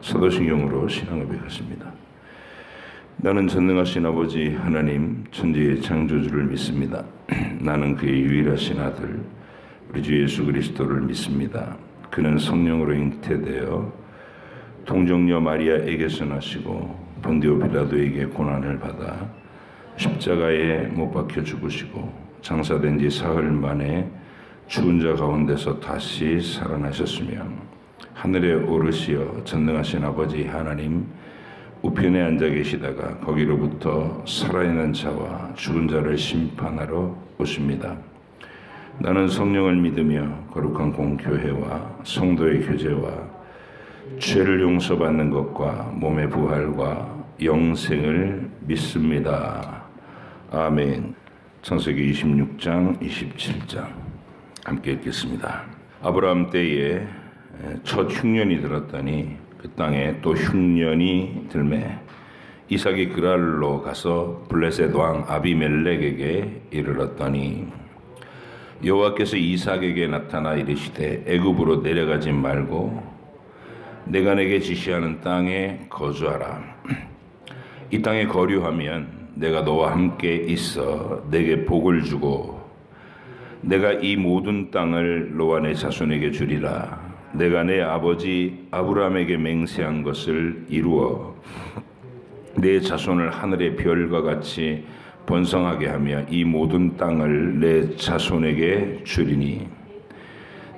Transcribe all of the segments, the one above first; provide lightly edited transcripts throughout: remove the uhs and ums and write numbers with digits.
사도신경으로 신앙을 배웠습니다. 나는 전능하신 아버지 하나님 천지의 창조주를 믿습니다. 나는 그의 유일하신 아들 우리 주 예수 그리스도를 믿습니다. 그는 성령으로 잉태되어 동정녀 마리아에게서 나시고 본디오 빌라도에게 고난을 받아 십자가에 못 박혀 죽으시고 장사된 지 사흘 만에 죽은 자 가운데서 다시 살아나셨으며 하늘에 오르시어 전능하신 아버지 하나님 우편에 앉아 계시다가 거기로부터 살아있는 자와 죽은 자를 심판하러 오십니다. 나는 성령을 믿으며 거룩한 공교회와 성도의 교제와 죄를 용서받는 것과 몸의 부활과 영생을 믿습니다. 아멘. 창세기 26장 27장 함께 읽겠습니다. 아브라함 때에 첫 흉년이 들었더니 그 땅에 또 흉년이 들매 이삭이 그랄로 가서 블레셋 왕 아비멜렉에게 이르렀더니 여호와께서 이삭에게 나타나 이르시되 애굽으로 내려가지 말고 내가 내게 지시하는 땅에 거주하라. 이 땅에 거류하면 내가 너와 함께 있어 내게 복을 주고 내가 이 모든 땅을 너와 내 자손에게 주리라. 내가 내 아버지 아브라함에게 맹세한 것을 이루어 내 자손을 하늘의 별과 같이 번성하게 하며 이 모든 땅을 내 자손에게 주리니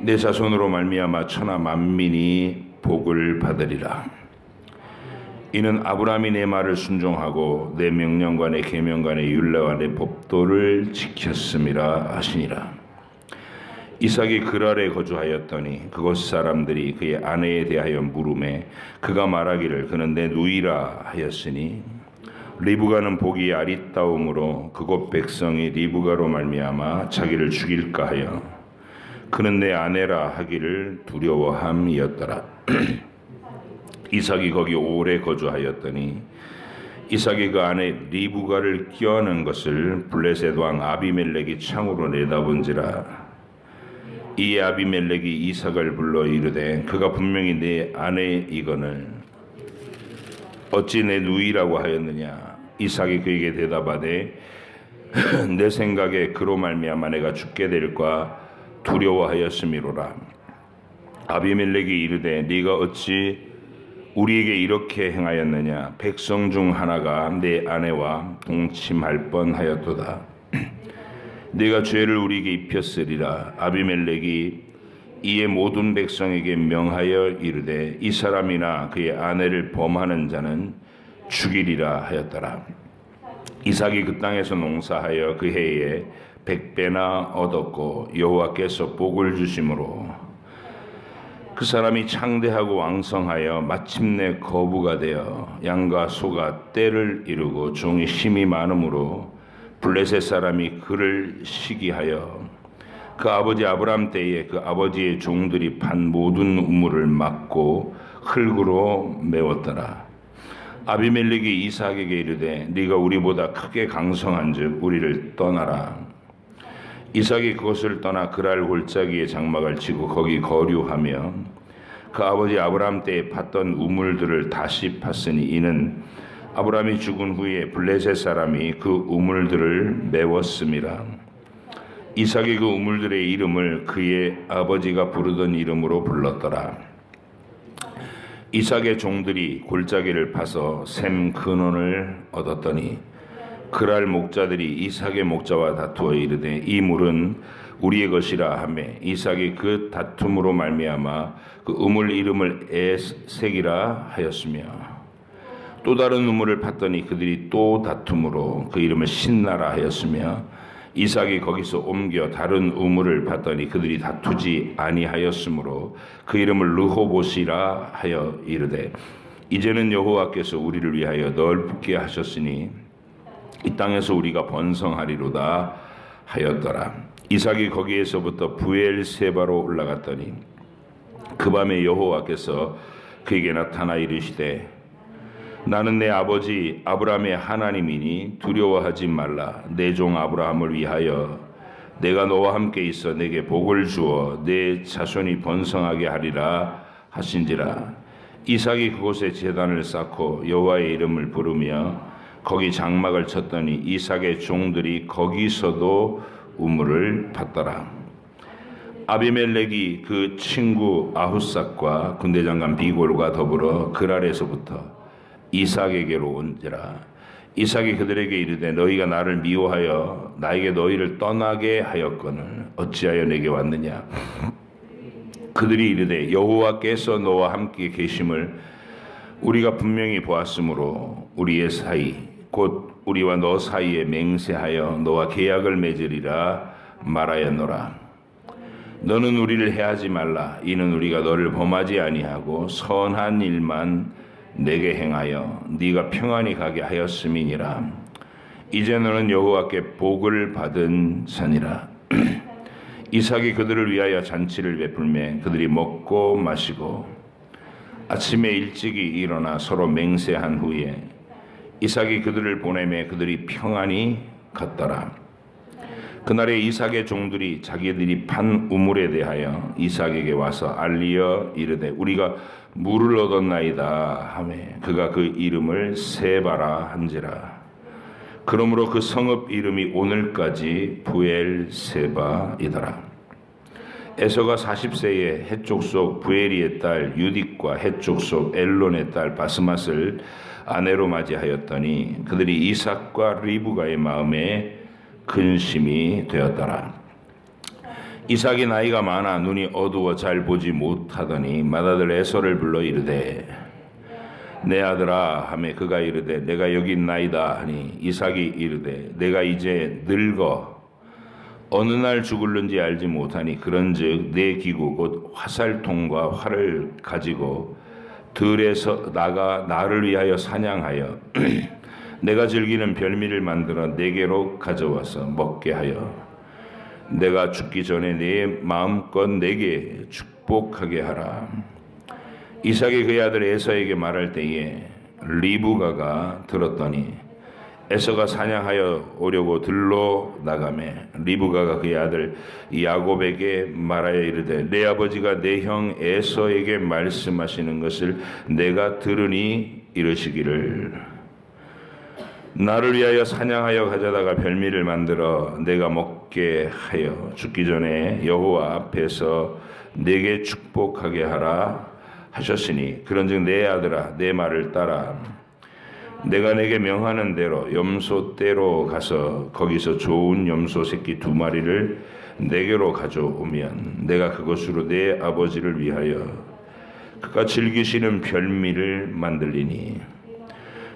내 자손으로 말미암아 천하 만민이 복을 받으리라. 이는 아브라함이 내 말을 순종하고 내 명령과 내 계명과 내 율례와 내 법도를 지켰음이라 하시니라. 이삭이 그랄에 거주하였더니 그곳 사람들이 그의 아내에 대하여 물음에 그가 말하기를 그는 내 누이라 하였으니 리브가는 복이 아리따움으로 그곳 백성이 리브가로 말미암아 자기를 죽일까 하여 그는 내 아내라 하기를 두려워함이었더라. 이삭이 거기 오래 거주하였더니 이삭이 그 아내 리브가를 껴안은 것을 블레셋 왕 아비멜렉이 창으로 내다본지라. 이 아비멜렉이 이삭을 불러 이르되 그가 분명히 내 아내이거늘 어찌 내 누이라고 하였느냐. 이삭이 그에게 대답하되 내 생각에 그로 말미암아 내가 죽게 될까 두려워하였음이로라. 아비멜렉이 이르되 네가 어찌 우리에게 이렇게 행하였느냐. 백성 중 하나가 내 아내와 동침할 뻔하였도다. 네가 죄를 우리에게 입혔으리라. 아비멜렉이 이에 모든 백성에게 명하여 이르되 이 사람이나 그의 아내를 범하는 자는 죽이리라 하였더라. 이삭이 그 땅에서 농사하여 그 해에 100배나 얻었고 여호와께서 복을 주심으로 그 사람이 창대하고 왕성하여 마침내 거부가 되어 양과 소가 떼를 이루고 종이 힘이 많으므로 블레셋 사람이 그를 시기하여 그 아버지 아브라함 때에 그 아버지의 종들이 판 모든 우물을 막고 흙으로 메웠더라. 아비멜렉이 이삭에게 이르되 네가 우리보다 크게 강성한즉 우리를 떠나라. 이삭이 그것을 떠나 그랄 골짜기에 장막을 치고 거기 거류하며 그 아버지 아브라함 때에 팠던 우물들을 다시 팠으니 이는 아브라함이 죽은 후에 블레셋 사람이 그 우물들을 메웠음이라. 이삭이 그 우물들의 이름을 그의 아버지가 부르던 이름으로 불렀더라. 이삭의 종들이 골짜기를 파서 샘 근원을 얻었더니 그랄 목자들이 이삭의 목자와 다투어 이르되 이 물은 우리의 것이라 하며 이삭이 그 다툼으로 말미암아 그 우물 이름을 에색이라 하였으며 또 다른 우물을 팠더니 그들이 또 다툼으로 그 이름을 신나라 하였으며 이삭이 거기서 옮겨 다른 우물을 팠더니 그들이 다투지 아니하였으므로 그 이름을 르호봇이라 하여 이르되 이제는 여호와께서 우리를 위하여 넓게 하셨으니 이 땅에서 우리가 번성하리로다 하였더라. 이삭이 거기에서부터 부엘세바로 올라갔더니 그 밤에 여호와께서 그에게 나타나 이르시되 나는 내 아버지 아브라함의 하나님이니 두려워하지 말라. 내 종 아브라함을 위하여 내가 너와 함께 있어 내게 복을 주어 내 자손이 번성하게 하리라 하신지라. 이삭이 그곳에 제단을 쌓고 여호와의 이름을 부르며 거기 장막을 쳤더니 이삭의 종들이 거기서도 우물을 팠더라. 아비멜렉이 그 친구 아후삭과 군대장관 비골과 더불어 그랄에서부터 이삭에게로 온지라. 이삭이 그들에게 이르되 너희가 나를 미워하여 나에게 너희를 떠나게 하였거늘 어찌하여 내게 왔느냐. 그들이 이르되 여호와께서 너와 함께 계심을 우리가 분명히 보았으므로 우리의 사이 곧 우리와 너 사이에 맹세하여 너와 계약을 맺으리라 말하였노라. 너는 우리를 해하지 말라. 이는 우리가 너를 범하지 아니하고 선한 일만 내게 행하여 네가 평안히 가게 하였음이니라. 이제 너는 여호와께 복을 받은 자니라. 이삭이 그들을 위하여 잔치를 베풀매 그들이 먹고 마시고 아침에 일찍이 일어나 서로 맹세한 후에 이삭이 그들을 보내매 그들이 평안히 갔더라. 그날에 이삭의 종들이 자기들이 판 우물에 대하여 이삭에게 와서 알리어 이르되 우리가 물을 얻었나이다 하매 그가 그 이름을 세바라 한지라. 그러므로 그 성읍 이름이 오늘까지 부엘세바이더라. 에서가 40세에 해쪽 속 부엘리의 딸 유딕과 해쪽 속 엘론의 딸 바스맛을 아내로 맞이하였더니 그들이 이삭과 리브가의 마음에 근심이 되었더라. 이삭이 나이가 많아 눈이 어두워 잘 보지 못하더니 맏아들 에서를 불러 이르되 내 아들아 하매 그가 이르되 내가 여기 있나이다 하니 이삭이 이르되 내가 이제 늙어 어느 날 죽을는지 알지 못하니 그런즉 내 기구 곧 화살통과 활을 가지고 들에서 나가 나를 위하여 사냥하여 내가 즐기는 별미를 만들어 내게로 가져와서 먹게 하여 내가 죽기 전에 내 마음껏 내게 축복하게 하라. 이삭이 그의 아들 에서에게 말할 때에 리브가가 들었더니 에서가 사냥하여 오려고 들로 나가매 리브가가 그의 아들 야곱에게 말하여 이르되 내 아버지가 내 형 에서에게 말씀하시는 것을 내가 들으니 이르시기를 나를 위하여 사냥하여 가져다가 별미를 만들어 내가 먹게 하여 죽기 전에 여호와 앞에서 내게 축복하게 하라 하셨으니 그런즉 내 아들아 내 말을 따라 내가 내게 명하는 대로 염소떼로 가서 거기서 좋은 염소 새끼 2마리를 내게로 가져오면 내가 그것으로 내 아버지를 위하여 그가 즐기시는 별미를 만들리니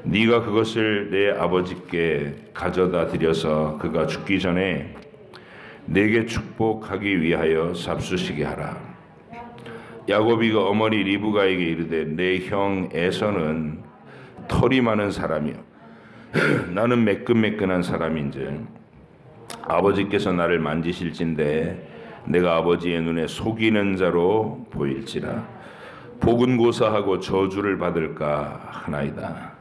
네가 그것을 내 아버지께 가져다 드려서 그가 죽기 전에 내게 축복하기 위하여 잡수시게 하라. 야곱이 그 어머니 리브가에게 이르되 내 형 에서는 털이 많은 사람이요 나는 매끈매끈한 사람인즉 아버지께서 나를 만지실진데 내가 아버지의 눈에 속이는 자로 보일지라 복은 고사하고 저주를 받을까 하나이다.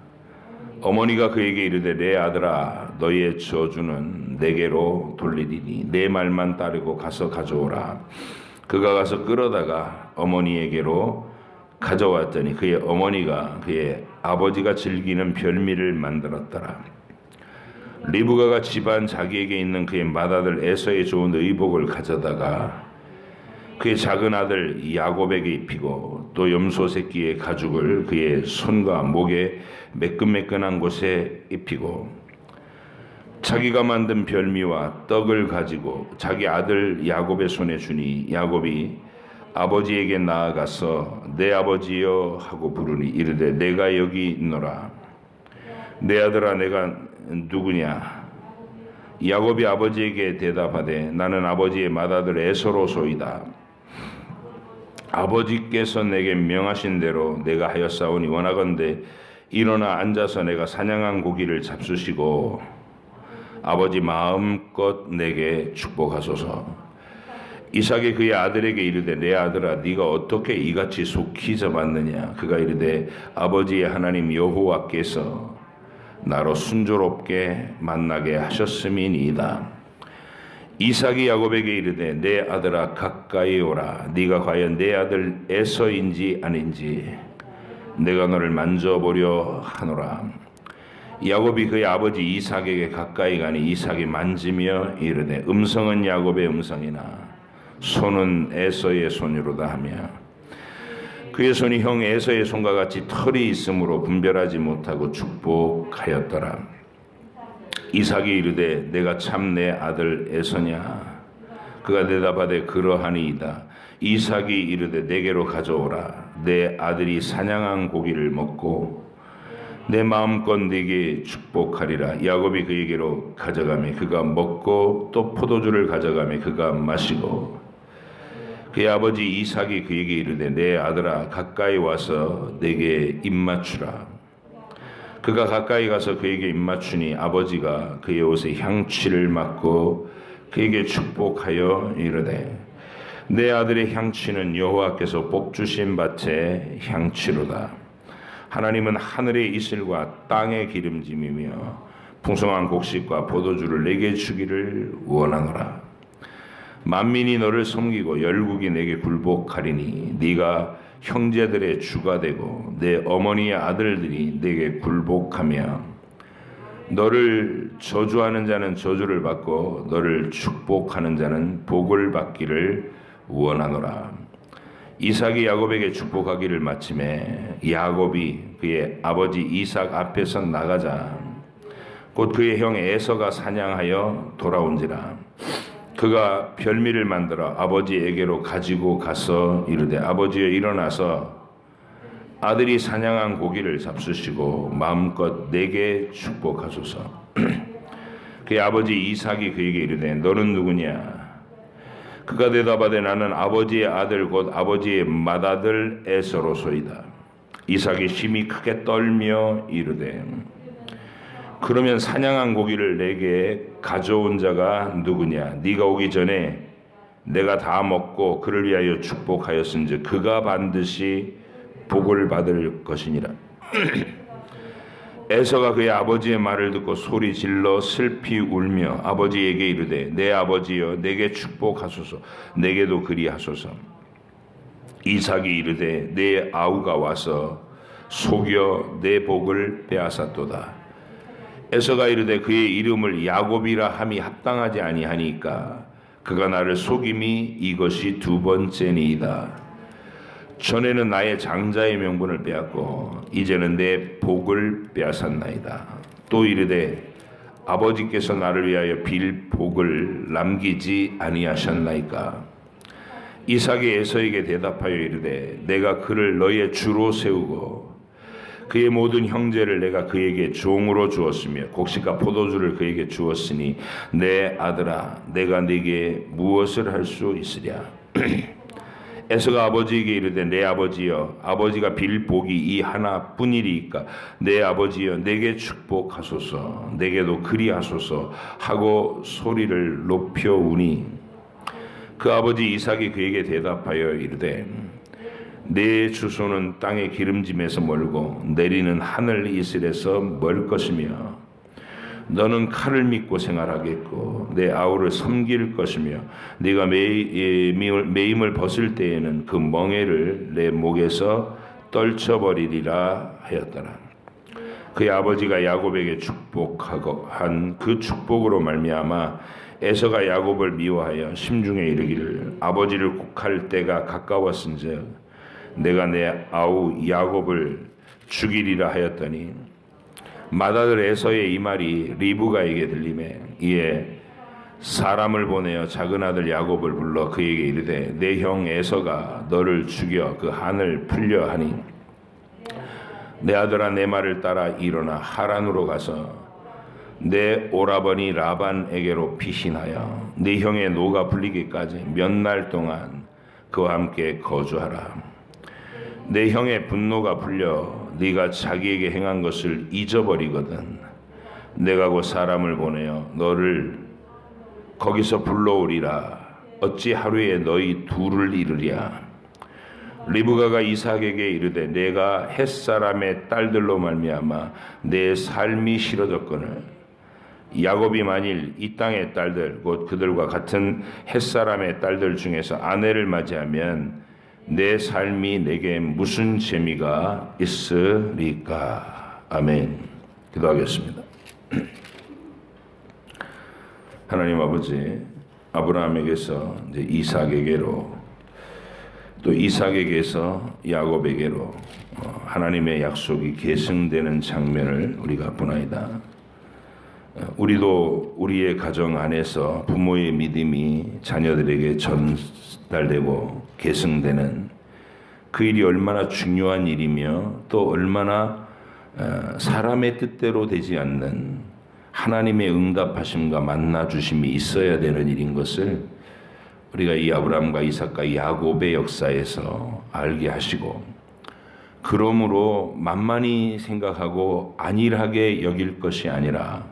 어머니가 그에게 이르되 내 아들아 너희의 저주는 내게로 돌리리니 내 말만 따르고 가서 가져오라. 그가 가서 끌어다가 어머니에게로 가져왔더니 그의 어머니가 그의 아버지가 즐기는 별미를 만들었더라. 리브가가 집안 자기에게 있는 그의 맏아들 에서의 좋은 의복을 가져다가 그의 작은 아들 야곱에게 입히고 또 염소 새끼의 가죽을 그의 손과 목에 매끈매끈한 곳에 입히고 자기가 만든 별미와 떡을 가지고 자기 아들 야곱의 손에 주니 야곱이 아버지에게 나아가서 내 아버지여 하고 부르니 이르되 내가 여기 있노라. 내 아들아 내가 누구냐. 야곱이 아버지에게 대답하되 나는 아버지의 맏아들 에서로소이다. 아버지께서 내게 명하신 대로 내가 하였사오니 원하건대 일어나 앉아서 내가 사냥한 고기를 잡수시고 아버지 마음껏 내게 축복하소서. 이삭이 그의 아들에게 이르되 내 아들아 네가 어떻게 이같이 속히 잡았느냐. 그가 이르되 아버지의 하나님 여호와께서 나로 순조롭게 만나게 하셨음이니이다. 이삭이 야곱에게 이르되 내 아들아 가까이 오라. 네가 과연 내 아들 에서인지 아닌지 내가 너를 만져보려 하노라. 야곱이 그의 아버지 이삭에게 가까이 가니 이삭이 만지며 이르되 음성은 야곱의 음성이나 손은 에서의 손이로다 하며 그의 손이 형 에서의 손과 같이 털이 있으므로 분별하지 못하고 축복하였더라. 이삭이 이르되 내가 참 내 아들 에서냐? 그가 대답하되 그러하니이다. 이삭이 이르되 내게로 가져오라. 내 아들이 사냥한 고기를 먹고 내 마음껏 네게 축복하리라. 야곱이 그에게로 가져가매 그가 먹고 또 포도주를 가져가매 그가 마시고 그의 아버지 이삭이 그에게 이르되 내 아들아 가까이 와서 내게 입맞추라. 그가 가까이 가서 그에게 입맞추니 아버지가 그의 옷에 향취를 맡고 그에게 축복하여 이르되 내 아들의 향취는 여호와께서 복주신 밭의 향취로다. 하나님은 하늘의 이슬과 땅의 기름짐이며 풍성한 곡식과 포도주를 내게 주기를 원하노라. 만민이 너를 섬기고 열국이 내게 굴복하리니 네가 형제들의 주가 되고 내 어머니의 아들들이 내게 굴복하며 너를 저주하는 자는 저주를 받고 너를 축복하는 자는 복을 받기를 원하노라. 이삭이 야곱에게 축복하기를 마침에 야곱이 그의 아버지 이삭 앞에서 나가자 곧 그의 형 에서가 사냥하여 돌아온지라. 그가 별미를 만들어 아버지에게로 가지고 가서 이르되 아버지여 일어나서 아들이 사냥한 고기를 잡수시고 마음껏 내게 축복하소서. 그의 아버지 이삭이 그에게 이르되 너는 누구냐? 그가 대답하되 나는 아버지의 아들 곧 아버지의 맏아들 에서로소이다. 이삭이 심히 크게 떨며 이르되 그러면 사냥한 고기를 내게 가져온 자가 누구냐? 네가 오기 전에 내가 다 먹고 그를 위하여 축복하였은즉 그가 반드시 복을 받을 것이니라. 에서가 그의 아버지의 말을 듣고 소리 질러 슬피 울며 아버지에게 이르되 내 아버지여 내게 축복하소서. 내게도 그리하소서. 이삭이 이르되 내 아우가 와서 속여 내 복을 빼앗았도다. 에서가 이르되 그의 이름을 야곱이라 함이 합당하지 아니하니까 그가 나를 속임이 이것이 두 번째니이다. 전에는 나의 장자의 명분을 빼앗고 이제는 내 복을 빼앗았나이다. 또 이르되 아버지께서 나를 위하여 빌 복을 남기지 아니하셨나이까. 이삭이 에서에게 대답하여 이르되 내가 그를 너의 주로 세우고 그의 모든 형제를 내가 그에게 종으로 주었으며 곡식과 포도주를 그에게 주었으니 내 아들아 내가 네게 무엇을 할 수 있으랴. 에서가 아버지에게 이르되 내 아버지여 아버지가 빌 복이 이 하나뿐이리이까 내 아버지여 내게 축복하소서. 내게도 그리하소서 하고 소리를 높여 우니 그 아버지 이삭이 그에게 대답하여 이르되 내 주소는 땅의 기름짐에서 멀고 내리는 하늘 이슬에서 멀 것이며 너는 칼을 믿고 생활하겠고 내 아우를 섬길 것이며 네가 매임을 벗을 때에는 그 멍에를 내 목에서 떨쳐버리리라 하였더라. 그의 아버지가 야곱에게 축복하고 한 그 축복으로 말미암아 에서가 야곱을 미워하여 심중에 이르기를 아버지를 곡할 때가 가까웠은즉 내가 내 아우 야곱을 죽이리라 하였더니 맏아들 에서의 이 말이 리브가에게 들리매 이에 사람을 보내어 작은 아들 야곱을 불러 그에게 이르되 내 형 에서가 너를 죽여 그 한을 풀려 하니 내 아들아 내 말을 따라 일어나 하란으로 가서 내 오라버니 라반에게로 피신하여 네 형의 노가 풀리기까지 몇 날 동안 그와 함께 거주하라. 내 형의 분노가 풀려 네가 자기에게 행한 것을 잊어버리거든 내가 곧 사람을 보내어 너를 거기서 불러오리라. 어찌 하루에 너희 둘을 이르랴. 리브가가 이삭에게 이르되 내가 햇사람의 딸들로 말미암아 내 삶이 싫어졌거늘 야곱이 만일 이 땅의 딸들 곧 그들과 같은 햇사람의 딸들 중에서 아내를 맞이하면 내 삶이 내게 무슨 재미가 있으리까. 아멘. 기도하겠습니다. 하나님 아버지, 아브라함에게서 이제 이삭에게로, 또 이삭에게서 야곱에게로 하나님의 약속이 계승되는 장면을 우리가 보나이다. 우리도 우리의 가정 안에서 부모의 믿음이 자녀들에게 전달되고 계승되는 그 일이 얼마나 중요한 일이며, 또 얼마나 사람의 뜻대로 되지 않는 하나님의 응답하심과 만나주심이 있어야 되는 일인 것을 우리가 이 아브라함과 이삭과 야곱의 역사에서 알게 하시고, 그러므로 만만히 생각하고 안일하게 여길 것이 아니라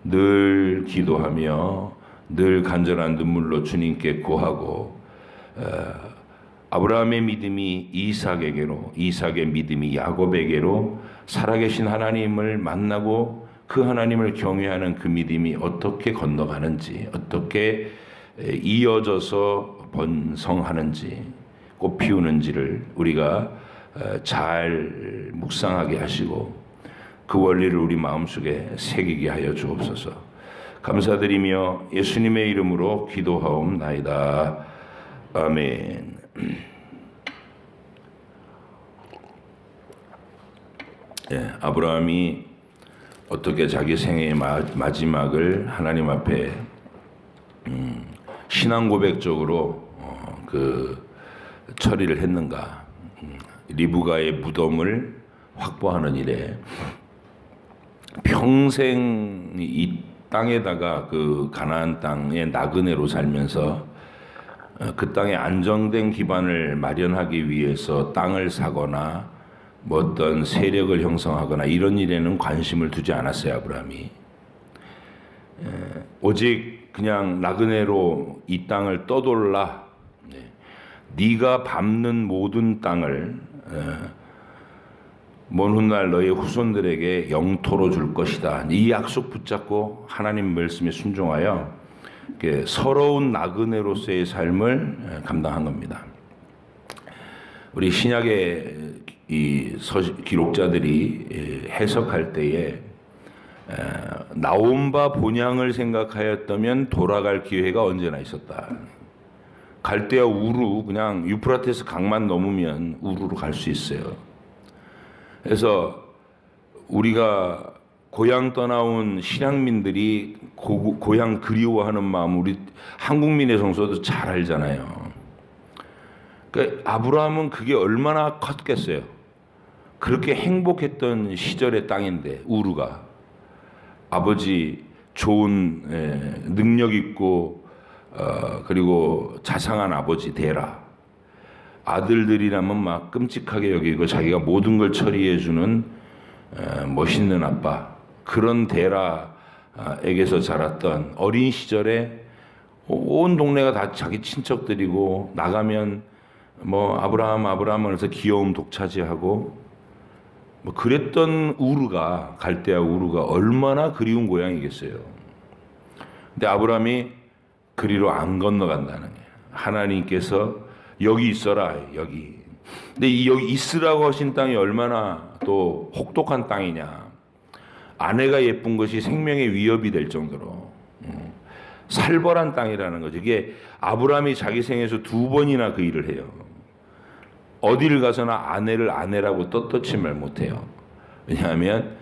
늘 기도하며 늘 간절한 눈물로 주님께 구하고, 아브라함의 믿음이 이삭에게로, 이삭의 믿음이 야곱에게로 살아계신 하나님을 만나고 그 하나님을 경외하는 그 믿음이 어떻게 건너가는지, 어떻게 이어져서 번성하는지, 꽃 피우는지를 우리가 잘 묵상하게 하시고 그 원리를 우리 마음속에 새기게 하여 주옵소서. 감사드리며 예수님의 이름으로 기도하옵나이다. 아멘. 아브라함이 어떻게 자기 생애의 마지막을 하나님 앞에 신앙 고백적으로 그 처리를 했는가. 리브가의 무덤을 확보하는 일에 평생 이 땅에다가, 그 가나안 땅의 나그네로 살면서 그 땅에 안정된 기반을 마련하기 위해서 땅을 사거나 뭐 어떤 세력을 형성하거나 이런 일에는 관심을 두지 않았어요. 아브라함이 오직 그냥 나그네로 이 땅을 떠돌라, 네가 밟는 모든 땅을 먼 훗날 너의 후손들에게 영토로 줄 것이다. 이 약속 붙잡고 하나님 말씀에 순종하여 서러운 나그네로서의 삶을 감당한 겁니다. 우리 신약의 이 기록자들이 해석할 때에 나온 바 본향을 생각하였다면 돌아갈 기회가 언제나 있었다. 갈대아 우루, 그냥 유프라테스 강만 넘으면 우루로 갈 수 있어요. 그래서 우리가 고향 떠나온 실향민들이 고향 그리워하는 마음, 우리 한국민의 성서도 잘 알잖아요. 그러니까 아브라함은 그게 얼마나 컸겠어요. 그렇게 행복했던 시절의 땅인데, 우루가 아버지 좋은 능력 있고 그리고 자상한 아버지 데라, 아들들이라면 막 끔찍하게 여기고 자기가 모든 걸 처리해주는 멋있는 아빠, 그런 데라에게서 자랐던 어린 시절에 온 동네가 다 자기 친척들이고, 나가면 뭐 아브라함 하면서 귀여움 독차지하고 뭐 그랬던 우르가, 갈대아 우르가 얼마나 그리운 고향이겠어요. 근데 아브라함이 그리로 안 건너간다는 거예요. 하나님께서 여기 있어라, 여기. 근데 이 여기 있으라고 하신 땅이 얼마나 또 혹독한 땅이냐. 아내가 예쁜 것이 생명의 위협이 될 정도로 살벌한 땅이라는 거죠. 이게 아브라함이 자기 생에서 2번이나 그 일을 해요. 어디를 가서나 아내를 아내라고 떳떳이 말 못해요. 왜냐하면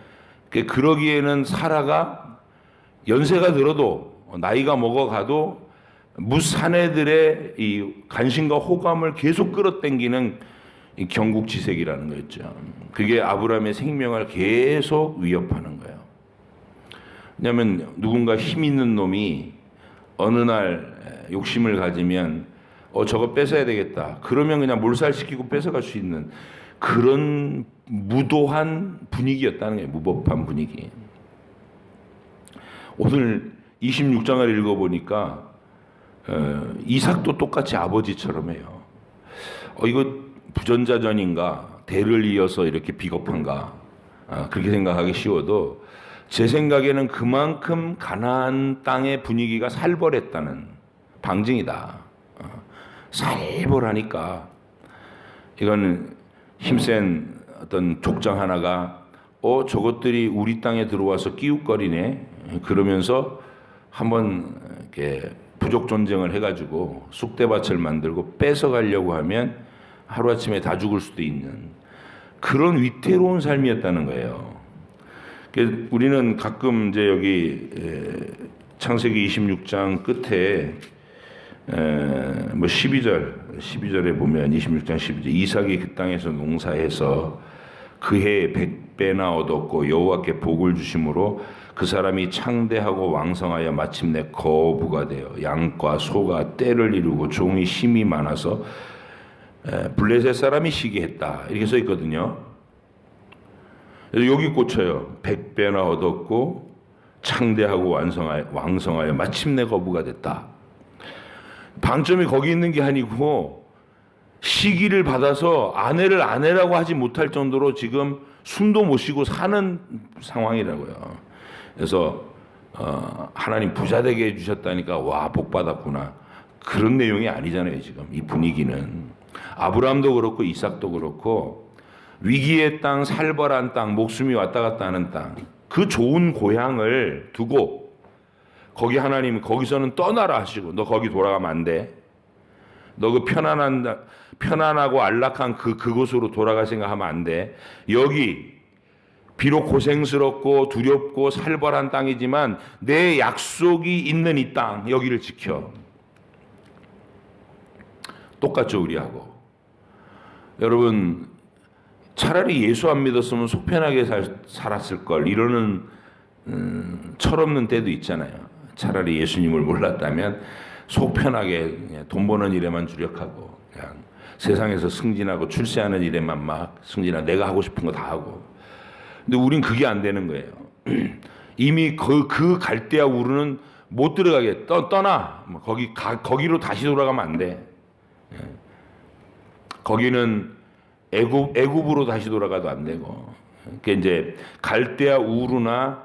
그러기에는 사라가 연세가 들어도, 나이가 먹어가도 무사내들의 이 관심과 호감을 계속 끌어당기는 이 경국지색이라는 거였죠. 그게 아브라함의 생명을 계속 위협하는 거예요. 왜냐하면 누군가 힘 있는 놈이 어느 날 욕심을 가지면 저거 뺏어야 되겠다. 그러면 그냥 몰살시키고 뺏어갈 수 있는 그런 무도한 분위기였다는 거예요. 무법한 분위기. 오늘 26장을 읽어보니까 이삭도 똑같이 아버지처럼 해요. 이거 부전자전인가? 대를 이어서 이렇게 비겁한가? 그렇게 생각하기 쉬워도 제 생각에는 그만큼 가나안 땅의 분위기가 살벌했다는 방증이다. 살벌하니까 이건 힘센 어떤 족장 하나가 저것들이 우리 땅에 들어와서 끼웃거리네 그러면서 한번 이렇게 부족 전쟁을 해가지고 쑥대밭을 만들고 뺏어가려고 하면 하루아침에 다 죽을 수도 있는 그런 위태로운 삶이었다는 거예요. 우리는 가끔 이제 여기 창세기 26장 끝에 뭐 12절에 보면 26장 12절 이삭이 그 땅에서 농사해서 그 해에 100배나 얻었고 여호와께 복을 주심으로 그 사람이 창대하고 왕성하여 마침내 거부가 되어 양과 소가 떼를 이루고 종이 힘이 많아서 블레셋 사람이 시기했다 이렇게 써 있거든요. 그래서 여기 꽂혀요. 100배나 얻었고 창대하고 왕성하여 마침내 거부가 됐다. 방점이 거기 있는 게 아니고 시기를 받아서 아내를 아내라고 하지 못할 정도로 지금 숨도 못 쉬고 사는 상황이라고요. 그래서 하나님 부자 되게 해주셨다니까 와 복 받았구나 그런 내용이 아니잖아요. 지금 이 분위기는 아브라함도 그렇고 이삭도 그렇고 위기의 땅, 살벌한 땅, 목숨이 왔다 갔다 하는 땅, 그 좋은 고향을 두고 거기 하나님 거기서는 떠나라 하시고 너 거기 돌아가면 안 돼. 너 그 편안하고 안락한 그곳으로 돌아갈 생각하면 안 돼. 여기 비록 고생스럽고 두렵고 살벌한 땅이지만 내 약속이 있는 이 땅 여기를 지켜. 똑같죠 우리하고. 여러분 차라리 예수 안 믿었으면 속 편하게 살았을 걸 이러는 철없는 때도 있잖아요. 차라리 예수님을 몰랐다면 속 편하게 그냥 돈 버는 일에만 주력하고 그냥 세상에서 승진하고 출세하는 일에만 막 승진하고 내가 하고 싶은 거 다 하고. 근데 우린 그게 안 되는 거예요. 이미 그 갈대아 우르는 못 들어가게 떠나. 거기로 다시 돌아가면 안 돼. 거기는 애굽으로 다시 돌아가도 안 되고. 그러니까 이제 갈대아 우르나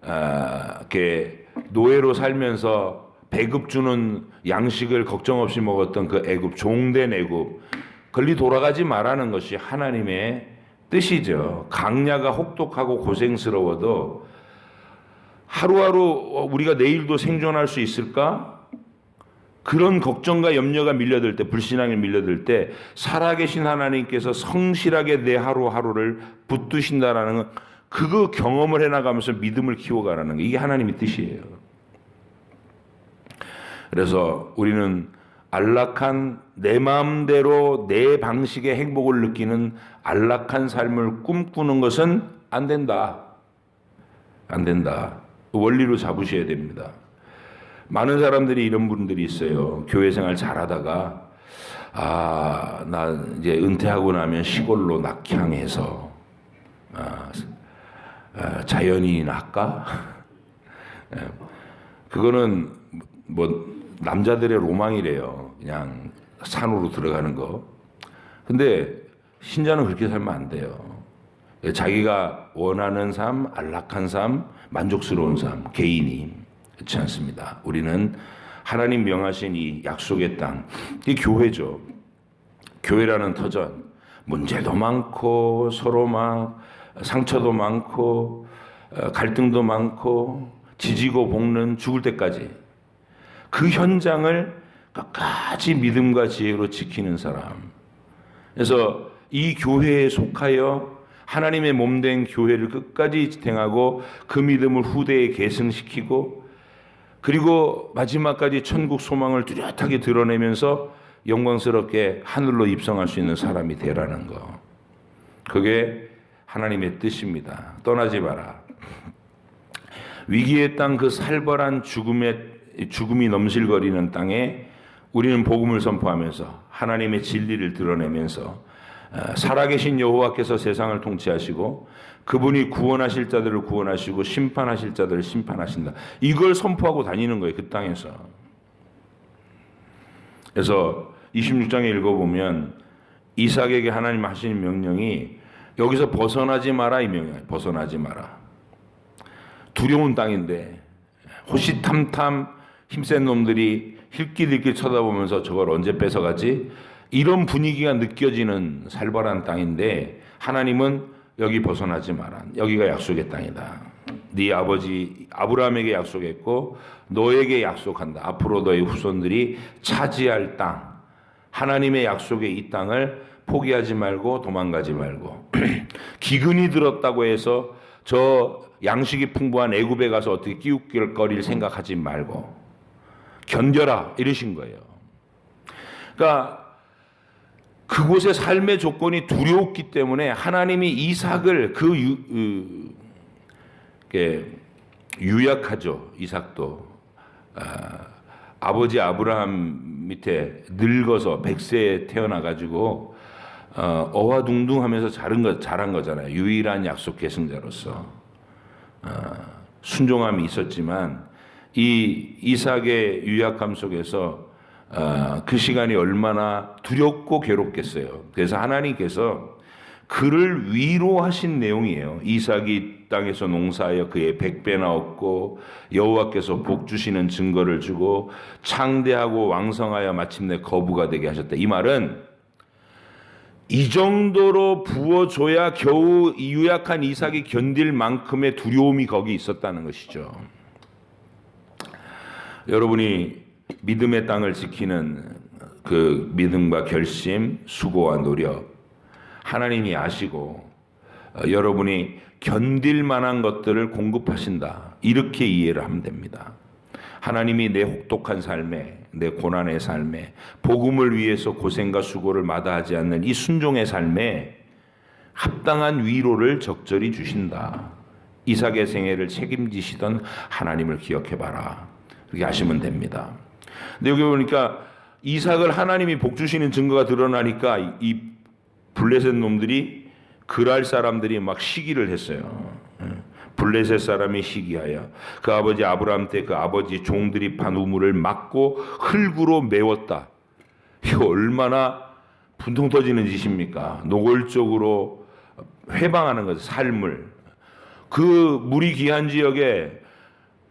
이렇게 노예로 살면서 배급 주는 양식을 걱정 없이 먹었던 그 애굽, 종된 애굽, 걸리 돌아가지 말라는 것이 하나님의 뜻이죠. 강야가 혹독하고 고생스러워도 하루하루 우리가 내일도 생존할 수 있을까? 그런 걱정과 염려가 밀려들 때, 불신앙이 밀려들 때 살아계신 하나님께서 성실하게 내 하루하루를 붙드신다라는 건 그거 경험을 해나가면서 믿음을 키워가라는 게 이게 하나님의 뜻이에요. 그래서 우리는 안락한 내 마음대로 내 방식의 행복을 느끼는 안락한 삶을 꿈꾸는 것은 안 된다. 안 된다. 원리로 잡으셔야 됩니다. 많은 사람들이 이런 분들이 있어요. 교회 생활 잘하다가 나 이제 은퇴하고 나면 시골로 낙향해서 자연인이나 할까? 그거는 뭐 남자들의 로망이래요. 그냥 산으로 들어가는 거. 근데 신자는 그렇게 살면 안 돼요. 자기가 원하는 삶, 안락한 삶, 만족스러운 삶, 개인이 그렇지 않습니다. 우리는 하나님 명하신 이 약속의 땅, 이 교회죠. 교회라는 터전, 문제도 많고 서로 막 상처도 많고 갈등도 많고 지지고 볶는 죽을 때까지 그 현장을 끝까지 믿음과 지혜로 지키는 사람. 그래서 이 교회에 속하여 하나님의 몸된 교회를 끝까지 지탱하고 그 믿음을 후대에 계승시키고 그리고 마지막까지 천국 소망을 뚜렷하게 드러내면서 영광스럽게 하늘로 입성할 수 있는 사람이 되라는 거. 그게 하나님의 뜻입니다. 떠나지 마라. 위기의 땅 그 살벌한 죽음이 넘실거리는 땅에 우리는 복음을 선포하면서 하나님의 진리를 드러내면서 살아계신 여호와께서 세상을 통치하시고 그분이 구원하실 자들을 구원하시고 심판하실 자들을 심판하신다. 이걸 선포하고 다니는 거예요. 그 땅에서. 그래서 26장에 읽어보면 이삭에게 하나님 하시는 명령이 여기서 벗어나지 마라 이 명령이에요. 벗어나지 마라. 두려운 땅인데 호시탐탐 힘센 놈들이 힐끼들끼 쳐다보면서 저걸 언제 뺏어가지? 이런 분위기가 느껴지는 살벌한 땅인데 하나님은 여기 벗어나지 마라. 여기가 약속의 땅이다. 네 아버지 아브라함에게 약속했고 너에게 약속한다. 앞으로 너의 후손들이 차지할 땅. 하나님의 약속의 이 땅을 포기하지 말고 도망가지 말고 기근이 들었다고 해서 저 양식이 풍부한 애굽에 가서 어떻게 끼웃거릴 생각하지 말고 견뎌라 이러신 거예요. 그러니까 그곳의 삶의 조건이 두려웠기 때문에 하나님이 이삭을 유약하죠. 이삭도 아버지 아브라함 밑에 늙어서 100세에 태어나가지고 어화둥둥하면서 자란 거잖아요. 유일한 약속 계승자로서 순종함이 있었지만 이 이삭의 유약함 속에서 그 시간이 얼마나 두렵고 괴롭겠어요. 그래서 하나님께서 그를 위로하신 내용이에요. 이삭이 땅에서 농사하여 그의 100배나 얻고 여호와께서 복 주시는 증거를 주고 창대하고 왕성하여 마침내 거부가 되게 하셨다. 이 말은 이 정도로 부어줘야 겨우 유약한 이삭이 견딜 만큼의 두려움이 거기 있었다는 것이죠. 여러분이 믿음의 땅을 지키는 그 믿음과 결심, 수고와 노력, 하나님이 아시고 여러분이 견딜 만한 것들을 공급하신다. 이렇게 이해를 하면 됩니다. 하나님이 내 혹독한 삶에, 내 고난의 삶에, 복음을 위해서 고생과 수고를 마다하지 않는 이 순종의 삶에 합당한 위로를 적절히 주신다. 이삭의 생애를 책임지시던 하나님을 기억해봐라. 그렇게 하시면 됩니다. 근데 여기 보니까 이삭을 하나님이 복 주시는 증거가 드러나니까 이 블레셋 놈들이 그랄 사람들이 막 시기를 했어요. 블레셋 사람이 시기하여 그 아버지 아브라함 때 그 아버지 종들이 판 우물을 막고 흙으로 메웠다. 이거 얼마나 분통 터지는 짓입니까? 노골적으로 회방하는 거죠. 삶을. 그 물이 귀한 지역에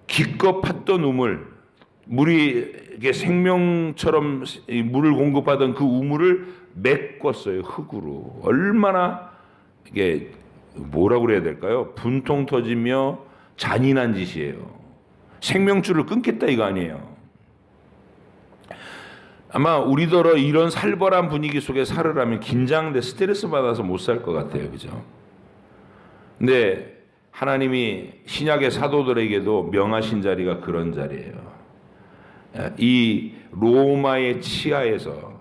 기껏 팠던 우물, 물이 생명처럼 물을 공급하던 그 우물을 메꿨어요. 흙으로. 얼마나 이게 뭐라고 그래야 될까요? 분통 터지며 잔인한 짓이에요. 생명줄을 끊겠다 이거 아니에요. 아마 우리더러 이런 살벌한 분위기 속에 살으라면 긴장돼 스트레스 받아서 못 살 것 같아요. 그죠? 근데 하나님이 신약의 사도들에게도 명하신 자리가 그런 자리예요. 이 로마의 치하에서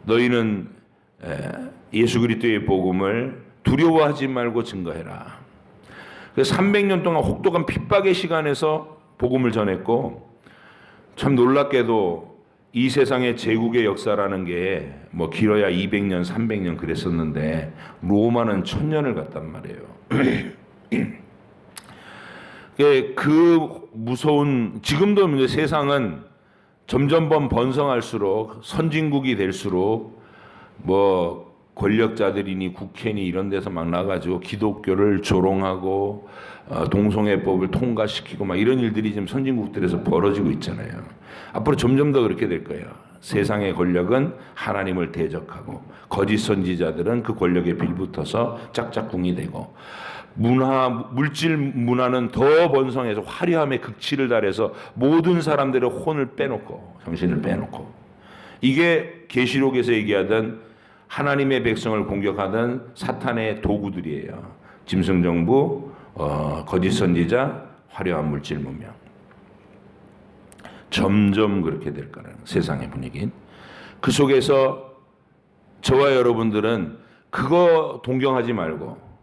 너희는 예수 그리스도의 복음을 두려워하지 말고 증거해라. 그래서 300년 동안 혹독한 핍박의 시간에서 복음을 전했고, 참 놀랍게도 이 세상의 제국의 역사라는 게 뭐 길어야 200년, 300년 그랬었는데 로마는 1000년을 갔단 말이에요. 그 무서운, 지금도 세상은 점점 번성할수록 선진국이 될수록 뭐 권력자들이니 국회니 이런 데서 막 나가지고 기독교를 조롱하고 동성애법을 통과시키고 막 이런 일들이 지금 선진국들에서 벌어지고 있잖아요. 앞으로 점점 더 그렇게 될 거예요. 세상의 권력은 하나님을 대적하고 거짓 선지자들은 그 권력에 빌붙어서 짝짝꿍이 되고 물질 문화는 더 번성해서 화려함의 극치를 달해서 모든 사람들의 혼을 빼놓고 정신을 빼놓고, 이게 계시록에서 얘기하던 하나님의 백성을 공격하던 사탄의 도구들이에요. 짐승정부, 거짓 선지자, 화려한 물질 문명. 점점 그렇게 될 거라는 세상의 분위기는. 그 속에서 저와 여러분들은 그거 동경하지 말고,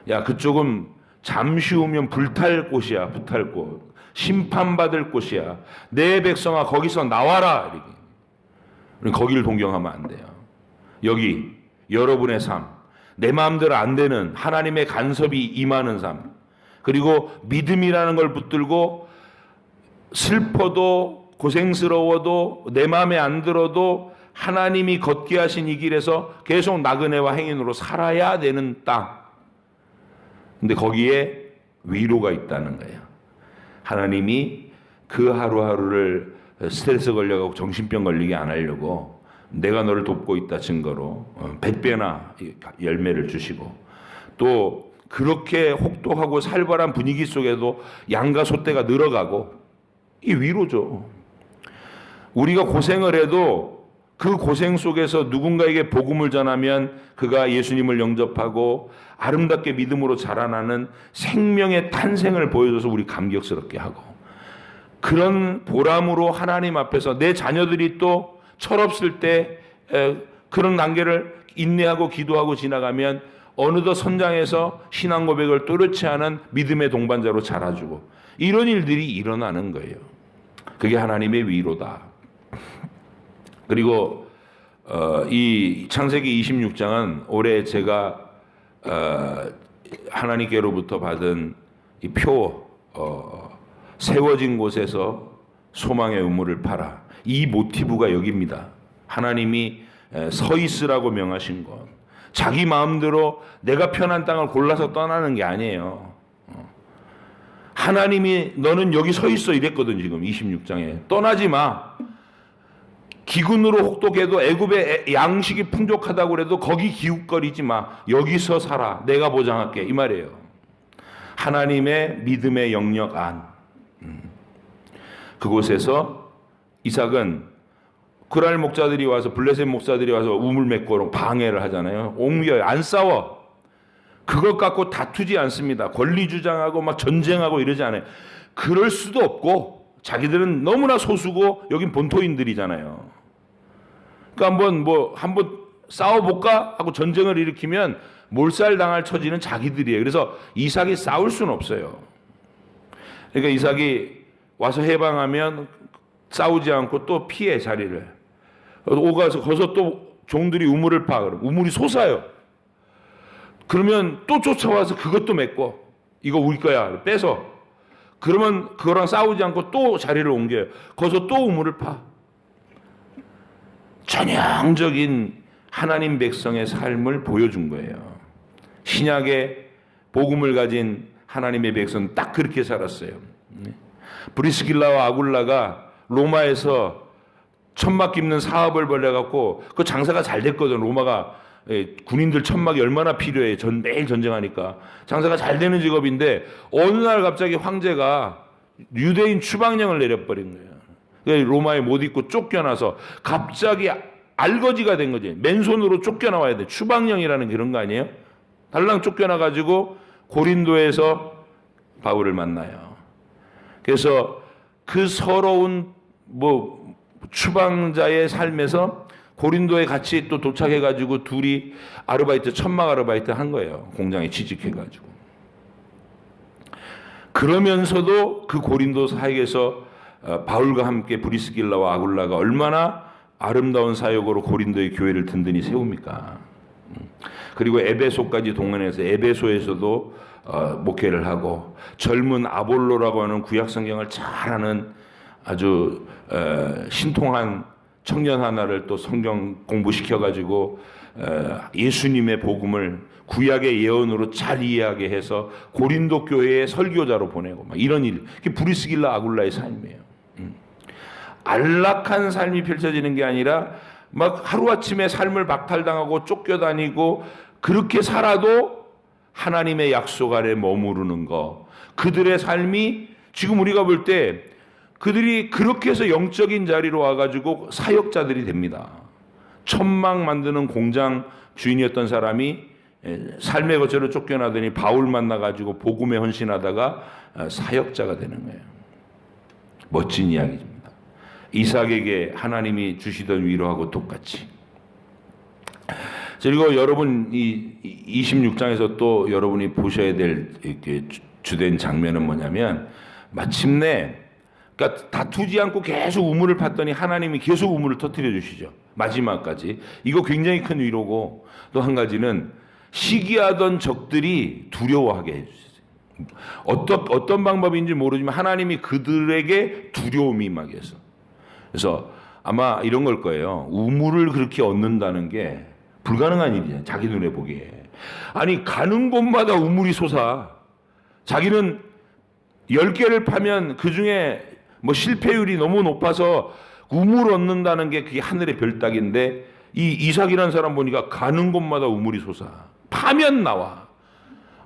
야 그쪽은 잠시 후면 불탈 곳이야. 불탈 곳, 심판받을 곳이야. 내 백성아 거기서 나와라. 이렇게. 우리 거기를 동경하면 안 돼요. 여기 여러분의 삶, 내 마음대로 안 되는 하나님의 간섭이 임하는 삶, 그리고 믿음이라는 걸 붙들고 슬퍼도 고생스러워도 내 마음에 안 들어도 하나님이 걷게 하신 이 길에서 계속 나그네와 행인으로 살아야 되는 땅. 근데 거기에 위로가 있다는 거예요. 하나님이 그 하루하루를 스트레스 걸려가고 정신병 걸리게 안 하려고 내가 너를 돕고 있다 증거로 100배나 열매를 주시고, 또 그렇게 혹독하고 살벌한 분위기 속에도 양과 소떼가 늘어가고, 이 위로죠. 우리가 고생을 해도 그 고생 속에서 누군가에게 복음을 전하면 그가 예수님을 영접하고 아름답게 믿음으로 자라나는 생명의 탄생을 보여줘서 우리 감격스럽게 하고, 그런 보람으로 하나님 앞에서 내 자녀들이 또 철없을 때 그런 단계를 인내하고 기도하고 지나가면 어느덧 선장에서 신앙 고백을 또렷이 하는 믿음의 동반자로 자라주고, 이런 일들이 일어나는 거예요. 그게 하나님의 위로다. 그리고 이 창세기 26장은 올해 제가 하나님께로부터 받은 이 표, 세워진 곳에서 소망의 우물을 파라, 이 모티브가 여기입니다. 하나님이 서 있으라고 명하신 것, 자기 마음대로 내가 편한 땅을 골라서 떠나는 게 아니에요. 하나님이 너는 여기 서 있어 이랬거든. 지금 26장에 떠나지 마. 기근으로 혹독해도 애굽의 양식이 풍족하다고 그래도 거기 기웃거리지 마. 여기서 살아. 내가 보장할게. 이 말이에요. 하나님의 믿음의 영역 안. 그곳에서 이삭은 그랄 목자들이 와서, 블레셋 목사들이 와서 우물 메고 방해를 하잖아요. 옮겨요. 안 싸워. 그것 갖고 다투지 않습니다. 권리 주장하고 막 전쟁하고 이러지 않아요. 그럴 수도 없고, 자기들은 너무나 소수고 여긴 본토인들이잖아요. 그러니까 한번 싸워볼까 하고 전쟁을 일으키면 몰살당할 처지는 자기들이에요. 그래서 이삭이 싸울 수는 없어요. 그러니까 이삭이 와서 해방하면 싸우지 않고 또 피해 자리를. 오가서 거기서 또 종들이 우물을 파. 그럼 우물이 솟아요. 그러면 또 쫓아와서 그것도 맺고, 이거 우리 거야 빼서. 그러면 그거랑 싸우지 않고 또 자리를 옮겨요. 거기서 또 우물을 파. 전형적인 하나님 백성의 삶을 보여준 거예요. 신약의 복음을 가진 하나님의 백성은 딱 그렇게 살았어요. 브리스길라와 아굴라가 로마에서 천막 깁는 사업을 벌여갖고 그 장사가 잘 됐거든. 로마가 군인들 천막이 얼마나 필요해. 매일 전쟁하니까. 장사가 잘 되는 직업인데 어느 날 갑자기 황제가 유대인 추방령을 내려버린 거예요. 로마에 못 있고 쫓겨나서 갑자기 알거지가 된 거지. 맨손으로 쫓겨나와야 돼. 추방령이라는 그런 거 아니에요? 달랑 쫓겨나가지고 고린도에서 바울을 만나요. 그래서 그 서러운 추방자의 삶에서 고린도에 같이 또 도착해가지고 둘이 아르바이트, 천막 아르바이트 한 거예요. 공장에 취직해가지고. 그러면서도 그 고린도 사역에서 바울과 함께 브리스길라와 아굴라가 얼마나 아름다운 사역으로 고린도의 교회를 든든히 세웁니까? 그리고 에베소까지 동원해서 에베소에서도 목회를 하고, 젊은 아볼로라고 하는 구약 성경을 잘 아는 아주 신통한 청년 하나를 또 성경 공부시켜가지고 예수님의 복음을 구약의 예언으로 잘 이해하게 해서 고린도 교회의 설교자로 보내고, 막 이런 일. 그게 브리스길라 아굴라의 삶이에요. 안락한 삶이 펼쳐지는 게 아니라 막 하루아침에 삶을 박탈당하고 쫓겨다니고 그렇게 살아도 하나님의 약속 아래 머무르는 거. 그들의 삶이 지금 우리가 볼 때 그들이 그렇게 해서 영적인 자리로 와가지고 사역자들이 됩니다. 천막 만드는 공장 주인이었던 사람이 삶의 거처로 쫓겨나더니 바울 만나가지고 복음에 헌신하다가 사역자가 되는 거예요. 멋진 이야기입니다. 이삭에게 하나님이 주시던 위로하고 똑같이. 그리고 여러분 이 26장에서 또 여러분이 보셔야 될 주된 장면은 뭐냐면, 마침내 그러니까 다투지 않고 계속 우물을 팠더니 하나님이 계속 우물을 터뜨려 주시죠. 마지막까지. 이거 굉장히 큰 위로고, 또 한 가지는 시기하던 적들이 두려워하게 해주세요. 어떤 방법인지 모르지만 하나님이 그들에게 두려움이 임하게 해서. 그래서 아마 이런 걸 거예요. 우물을 그렇게 얻는다는 게 불가능한 일이잖아요. 자기 눈에 보기에. 아니 가는 곳마다 우물이 솟아. 자기는 10개를 파면 그중에 뭐 실패율이 너무 높아서 우물 얻는다는 게 그게 하늘의 별 따기인데 이 이삭이라는 사람 보니까 가는 곳마다 우물이 솟아. 파면 나와.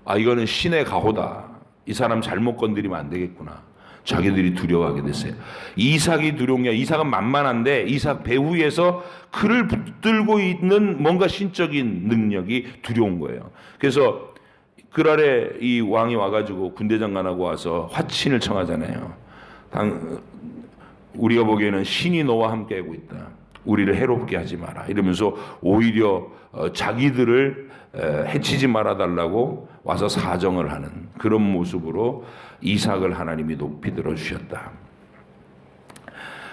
아, 이거는 신의 가호다. 이 사람 잘못 건드리면 안 되겠구나. 자기들이 두려워하게 됐어요. 이삭이 두려운 게 아니라 이삭은 만만한데 이삭 배후에서 그를 붙들고 있는 뭔가 신적인 능력이 두려운 거예요. 그래서 그날에 이 왕이 와가지고 군대장관하고 와서 화친을 청하잖아요. 우리가 보기에는 신이 너와 함께하고 있다. 우리를 해롭게 하지 마라. 이러면서 오히려 자기들을 해치지 말아달라고 와서 사정을 하는 그런 모습으로 이삭을 하나님이 높이 들어주셨다.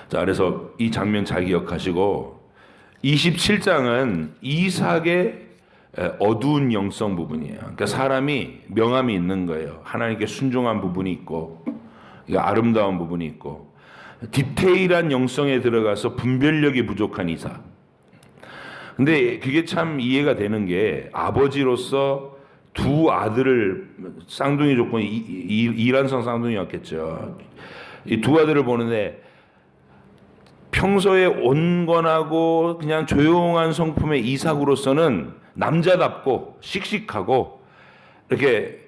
자, 그래서 이 장면 잘 기억하시고 27장은 이삭의 어두운 영성 부분이에요. 그러니까 사람이 명함이 있는 거예요. 하나님께 순종한 부분이 있고 아름다운 부분이 있고 디테일한 영성에 들어가서 분별력이 부족한 이삭. 근데 그게 참 이해가 되는 게 아버지로서 두 아들을 쌍둥이 조건이 이란성 쌍둥이였겠죠. 이 두 아들을 보는데 평소에 온건하고 그냥 조용한 성품의 이삭으로서는 남자답고 씩씩하고 이렇게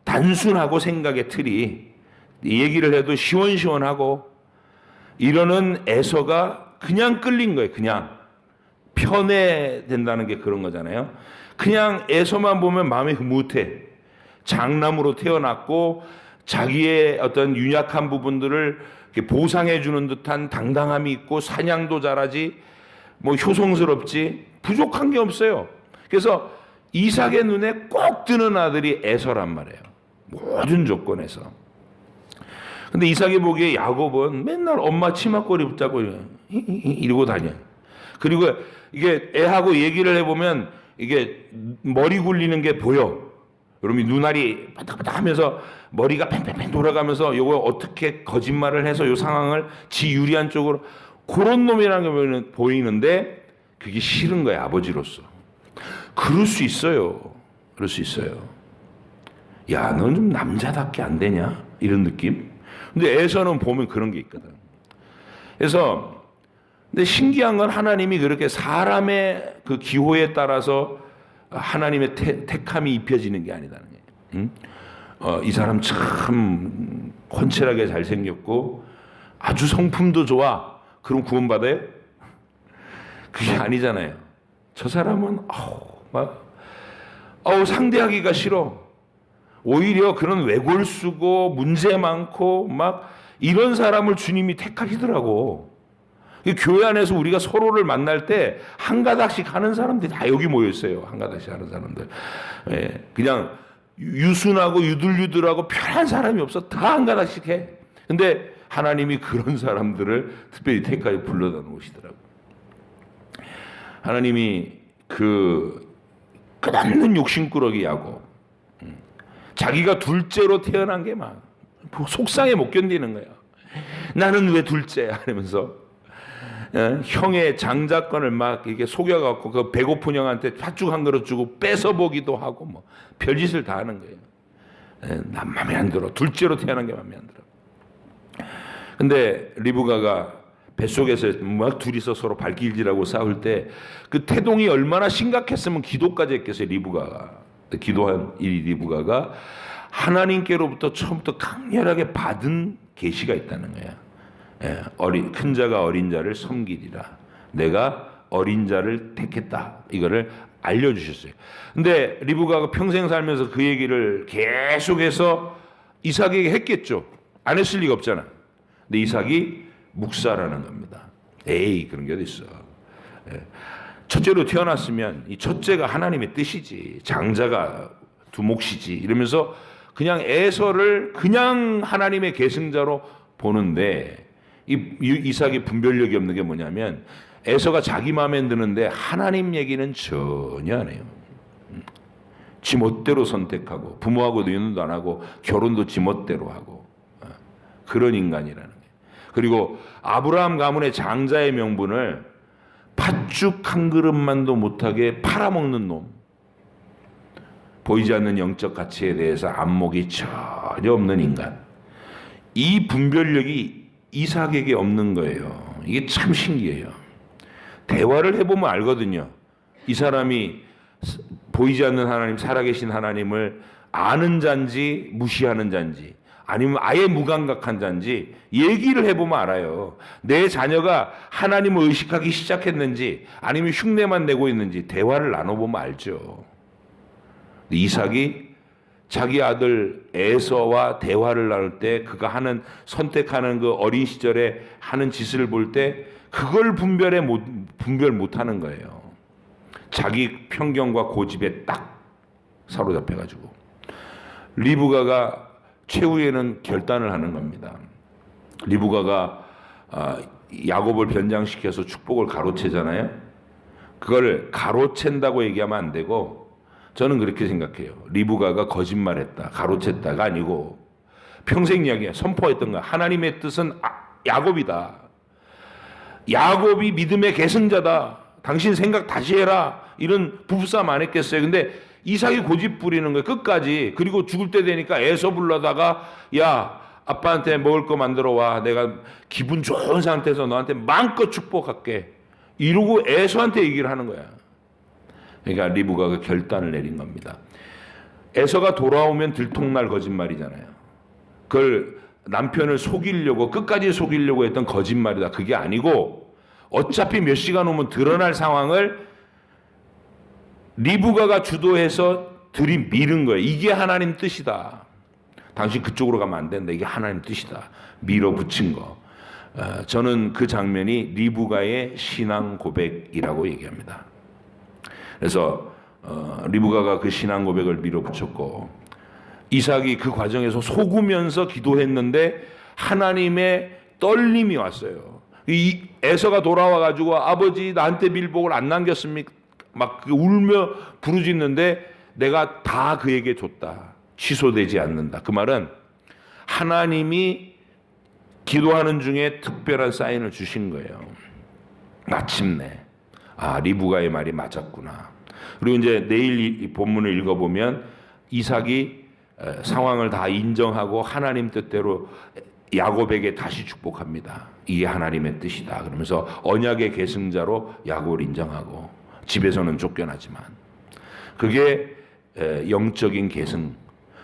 단순하고 생각의 틀이 얘기를 해도 시원시원하고 이러는 에서가 그냥 끌린 거예요. 그냥 편애된다는 게 그런 거잖아요. 그냥 에서만 보면 마음이 흐뭇해. 장남으로 태어났고 자기의 어떤 윤약한 부분들을 보상해 주는 듯한 당당함이 있고 사냥도 잘하지 뭐 효성스럽지 부족한 게 없어요. 그래서 이삭의 눈에 꼭 드는 아들이 에서란 말이에요. 모든 조건에서. 근데 이삭이 보기에 야곱은 맨날 엄마 치마꼬리 붙잡고 이러고 다녀. 그리고 이게 애하고 얘기를 해보면 이게 머리 굴리는 게 보여. 여러분이 눈알이 바닥바닥 하면서 머리가 팽팽팽 돌아가면서 요거 어떻게 거짓말을 해서 요 상황을 지 유리한 쪽으로 그런 놈이라는 게 보이는데 그게 싫은 거야, 아버지로서. 그럴 수 있어요. 그럴 수 있어요. 야, 넌 좀 남자답게 안 되냐? 이런 느낌? 근데 에서는 보면 그런 게 있거든. 그래서 근데 신기한 건 하나님이 그렇게 사람의 그 기호에 따라서 하나님의 택함이 입혀지는 게 아니다는 거예요. 응? 이 사람 참 훤칠하게 잘생겼고 아주 성품도 좋아. 그럼 구원받아요? 그게 아니잖아요. 저 사람은 상대하기가 싫어. 오히려 그런 외골수고 문제 많고 막 이런 사람을 주님이 택하시더라고. 교회 안에서 우리가 서로를 만날 때 한 가닥씩 하는 사람들이 다 여기 모여 있어요. 한 가닥씩 하는 사람들. 예, 그냥 유순하고 유들유들하고 편한 사람이 없어. 다 한 가닥씩 해. 근데 하나님이 그런 사람들을 특별히 택하여 불러다 놓으시더라고. 하나님이 그 끝없는 욕심꾸러기 야곱, 자기가 둘째로 태어난 게 막 속상해 못 견디는 거야. 나는 왜 둘째야? 하면서 형의 장자권을 막 이렇게 속여갖고 그 배고픈 형한테 팥죽 한 그릇 주고 뺏어보기도 하고 뭐 별짓을 다 하는 거예요. 난 마음에 안 들어. 둘째로 태어난 게 마음에 안 들어. 근데 리브가가 뱃속에서 막 둘이서 서로 발길질하고 싸울 때 그 태동이 얼마나 심각했으면 기도까지 했겠어요. 리브가가 기도한 이 리브가가 하나님께로부터 처음부터 강렬하게 받은 계시가 있다는 거야. 큰 자가 어린 자를 섬기리라. 내가 어린 자를 택했다. 이거를 알려주셨어요. 근데 리브가가 평생 살면서 그 얘기를 계속해서 이삭에게 했겠죠. 안 했을 리가 없잖아. 근데 이삭이 묵사라는 겁니다. 에이, 그런 게 어디 있어. 첫째로 태어났으면 이 첫째가 하나님의 뜻이지. 장자가 두 몫이지. 이러면서 그냥 에서를 그냥 하나님의 계승자로 보는데 이삭이 분별력이 없는 게 뭐냐면 에서가 자기 마음에 드는데 하나님 얘기는 전혀 안 해요. 지 멋대로 선택하고 부모하고 의논도 안 하고 결혼도 지 멋대로 하고 그런 인간이라는 거예요. 그리고 아브라함 가문의 장자의 명분을 팥죽 한 그릇만도 못하게 팔아먹는 놈. 보이지 않는 영적 가치에 대해서 안목이 전혀 없는 인간. 이 분별력이 이삭에게 없는 거예요. 이게 참 신기해요. 대화를 해보면 알거든요. 이 사람이 보이지 않는 하나님, 살아계신 하나님을 아는 자인지 무시하는 자인지, 아니면 아예 무감각한 자인지 얘기를 해보면 알아요. 내 자녀가 하나님을 의식하기 시작했는지 아니면 흉내만 내고 있는지 대화를 나눠보면 알죠. 이삭이 자기 아들 에서와 대화를 나눌 때 그가 선택하는 그 어린 시절에 하는 짓을 볼 때 그걸 분별 못하는 거예요. 자기 편견과 고집에 딱 사로잡혀가지고 리브가가 최후에는 결단을 하는 겁니다. 리브가가 야곱을 변장시켜서 축복을 가로채잖아요. 그걸 가로챈다고 얘기하면 안 되고, 저는 그렇게 생각해요. 리브가가 거짓말했다, 가로챘다가 아니고 평생 이야기야, 선포했던 거야. 하나님의 뜻은 야곱이다. 야곱이 믿음의 계승자다. 당신 생각 다시 해라. 이런 부부싸움 안 했겠어요. 근데 이삭이 고집 부리는 거예요. 끝까지. 그리고 죽을 때 되니까 애서 불러다가, 야, 아빠한테 먹을 거 만들어 와. 내가 기분 좋은 상태에서 너한테 마음껏 축복할게. 이러고 에서한테 얘기를 하는 거야. 그러니까 리브가가 결단을 내린 겁니다. 에서가 돌아오면 들통날 거짓말이잖아요. 그걸 남편을 속이려고, 끝까지 속이려고 했던 거짓말이다. 그게 아니고 어차피 몇 시간 오면 드러날 상황을 리브가가 주도해서 들이밀은 거예요. 이게 하나님 뜻이다. 당신 그쪽으로 가면 안 된다. 이게 하나님 뜻이다. 밀어붙인 거. 저는 그 장면이 리브가의 신앙 고백이라고 얘기합니다. 그래서 리브가가 그 신앙 고백을 밀어붙였고, 이삭이 그 과정에서 속으면서 기도했는데 하나님의 떨림이 왔어요. 이 에서가 돌아와 가지고, 아버지 나한테 밀복을 안 남겼습니까? 막 울며 부르짖는데 내가 다 그에게 줬다. 취소되지 않는다. 그 말은 하나님이 기도하는 중에 특별한 사인을 주신 거예요. 마침내 리브가의 말이 맞았구나. 그리고 이제 내일 이 본문을 읽어보면 이삭이 상황을 다 인정하고 하나님 뜻대로 야곱에게 다시 축복합니다. 이게 하나님의 뜻이다. 그러면서 언약의 계승자로 야곱을 인정하고, 집에서는 쫓겨나지만 그게 영적인 계승.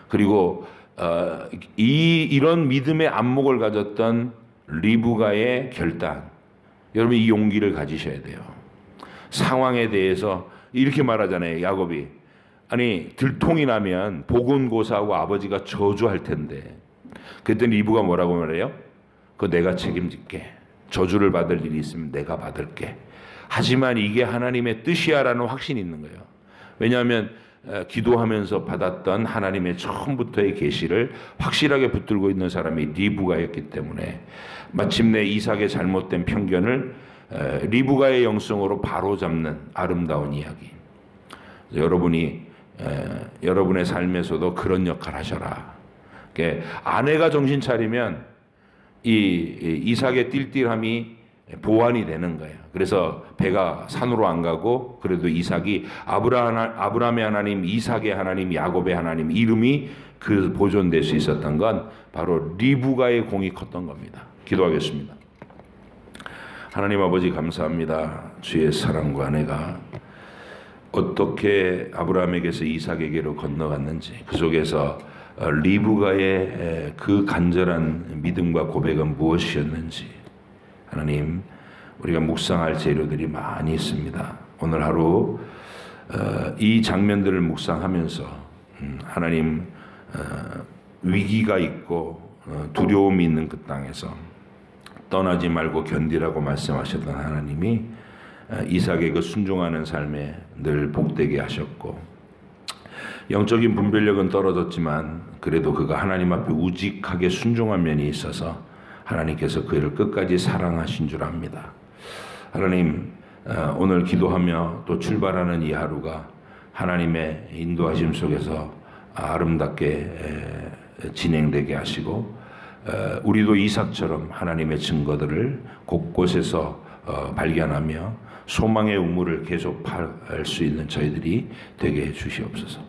그리고 이런 믿음의 안목을 가졌던 리브가의 결단. 여러분, 이 용기를 가지셔야 돼요. 상황에 대해서 이렇게 말하잖아요. 야곱이, 아니 들통이 나면 보건고사하고 아버지가 저주할 텐데, 그랬더니 리브가 뭐라고 말해요? 그거 내가 책임질게. 저주를 받을 일이 있으면 내가 받을게. 하지만 이게 하나님의 뜻이야라는 확신이 있는 거예요. 왜냐하면 기도하면서 받았던 하나님의 처음부터의 계시를 확실하게 붙들고 있는 사람이 리브가였기 때문에 마침내 이삭의 잘못된 편견을 리브가의 영성으로 바로잡는 아름다운 이야기. 여러분이 여러분의 삶에서도 그런 역할 하셔라. 아내가 정신 차리면 이 이삭의 띨띨함이 보완이 되는 거예요. 그래서 배가 산으로 안 가고, 그래도 이삭이 아브라함의 하나님, 이삭의 하나님, 야곱의 하나님 이름이 그 보존될 수 있었던 건 바로 리브가의 공이 컸던 겁니다. 기도하겠습니다. 하나님 아버지, 감사합니다. 주의 사랑과 은혜가 어떻게 아브라함에게서 이삭에게로 건너갔는지, 그 속에서 리브가의 그 간절한 믿음과 고백은 무엇이었는지, 하나님, 우리가 묵상할 재료들이 많이 있습니다. 오늘 하루 이 장면들을 묵상하면서 하나님, 위기가 있고 두려움이 있는 그 땅에서 떠나지 말고 견디라고 말씀하셨던 하나님이 이삭의 그 순종하는 삶에 늘 복되게 하셨고, 영적인 분별력은 떨어졌지만 그래도 그가 하나님 앞에 우직하게 순종한 면이 있어서 하나님께서 그를 끝까지 사랑하신 줄 압니다. 하나님, 오늘 기도하며 또 출발하는 이 하루가 하나님의 인도하심 속에서 아름답게 진행되게 하시고, 우리도 이삭처럼 하나님의 증거들을 곳곳에서 발견하며 소망의 우물을 계속 팔 수 있는 저희들이 되게 해 주시옵소서.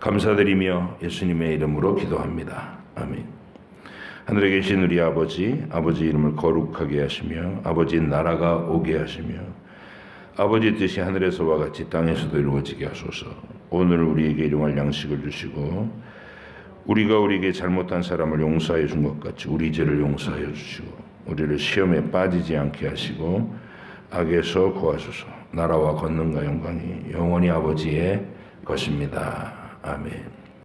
감사드리며 예수님의 이름으로 기도합니다. 아멘. 하늘에 계신 우리 아버지 이름을 거룩하게 하시며 아버지 나라가 오게 하시며 아버지 뜻이 하늘에서와 같이 땅에서도 이루어지게 하소서. 오늘 우리에게 일용할 양식을 주시고 우리가 우리에게 잘못한 사람을 용서하여 준 것 같이 우리 죄를 용서하여 주시고 우리를 시험에 빠지지 않게 하시고 악에서 구하소서. 나라와 권능과 영광이 영원히 아버지의 것입니다. 아멘.